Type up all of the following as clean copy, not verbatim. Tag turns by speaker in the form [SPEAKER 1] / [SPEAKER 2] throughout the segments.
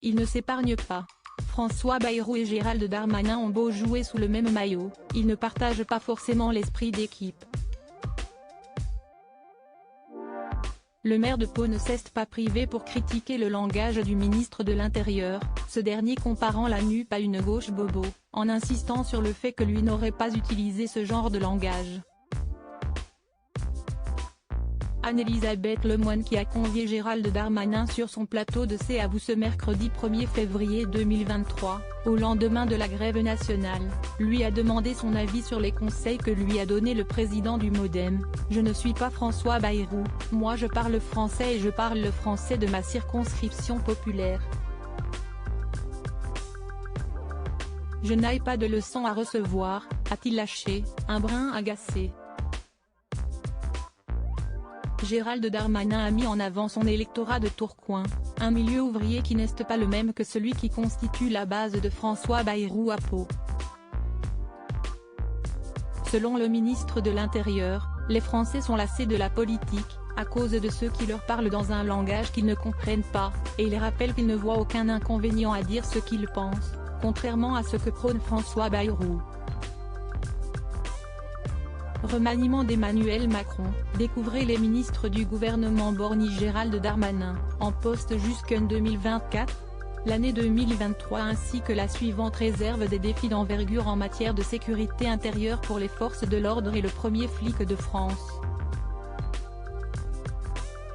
[SPEAKER 1] ils ne s'épargnent pas. François Bayrou et Gérald Darmanin ont beau jouer sous le même maillot, ils ne partagent pas forcément l'esprit d'équipe. Le maire de Pau ne s'est pas privé pour critiquer le langage du ministre de l'Intérieur, ce dernier comparant la NUP à une gauche bobo, en insistant sur le fait que lui n'aurait pas utilisé ce genre de langage. Anne-Elisabeth Lemoine, qui a convié Gérald Darmanin sur son plateau de C'est à vous ce mercredi 1er février 2023, au lendemain de la grève nationale, lui a demandé son avis sur les conseils que lui a donné le président du MoDem. « Je ne suis pas François Bayrou, moi je parle français et je parle le français de ma circonscription populaire. Je n'ai pas de leçons à recevoir », a-t-il lâché, un brin agacé. Gérald Darmanin a mis en avant son électorat de Tourcoing, un milieu ouvrier qui n'est pas le même que celui qui constitue la base de François Bayrou à Pau. Selon le ministre de l'Intérieur, les Français sont lassés de la politique, à cause de ceux qui leur parlent dans un langage qu'ils ne comprennent pas, et il rappelle qu'il ne voit aucun inconvénient à dire ce qu'ils pensent, contrairement à ce que prône François Bayrou. Remaniement d'Emmanuel Macron, découvrez les ministres du gouvernement borgne Gérald Darmanin, en poste jusqu'en 2024. L'année 2023 ainsi que la suivante réserve des défis d'envergure en matière de sécurité intérieure pour les forces de l'ordre et le premier flic de France.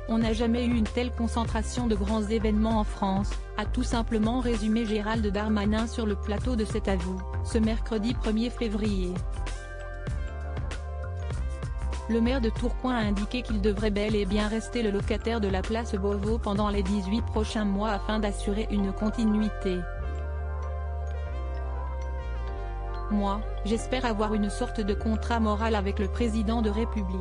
[SPEAKER 1] On n'a jamais eu une telle concentration de grands événements en France, a tout simplement résumé Gérald Darmanin sur le plateau de C'est à vous, ce mercredi 1er février. Le maire de Tourcoing a indiqué qu'il devrait bel et bien rester le locataire de la place Beauvau pendant les 18 prochains mois afin d'assurer une continuité. « Moi, j'espère avoir une sorte de contrat moral avec le président de République.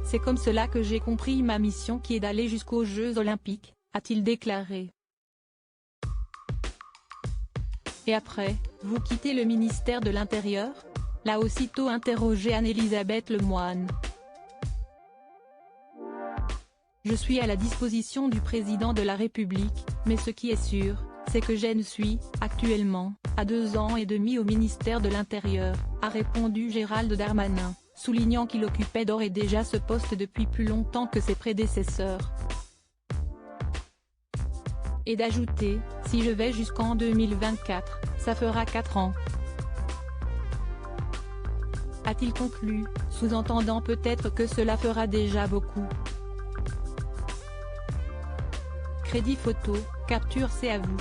[SPEAKER 1] C'est comme cela que j'ai compris ma mission qui est d'aller jusqu'aux Jeux Olympiques », a-t-il déclaré. Et après, vous quittez le ministère de l'Intérieur ? L'a aussitôt interrogé Anne-Elisabeth Lemoine. Je suis à la disposition du président de la République, mais ce qui est sûr, c'est que je ne suis, actuellement, à 2 ans et demi au ministère de l'Intérieur, a répondu Gérald Darmanin, soulignant qu'il occupait d'ores et déjà ce poste depuis plus longtemps que ses prédécesseurs. Et d'ajouter, si je vais jusqu'en 2024, ça fera 4 ans. A-t-il conclu, sous-entendant peut-être que cela fera déjà beaucoup. Crédit photo, capture C'est à vous.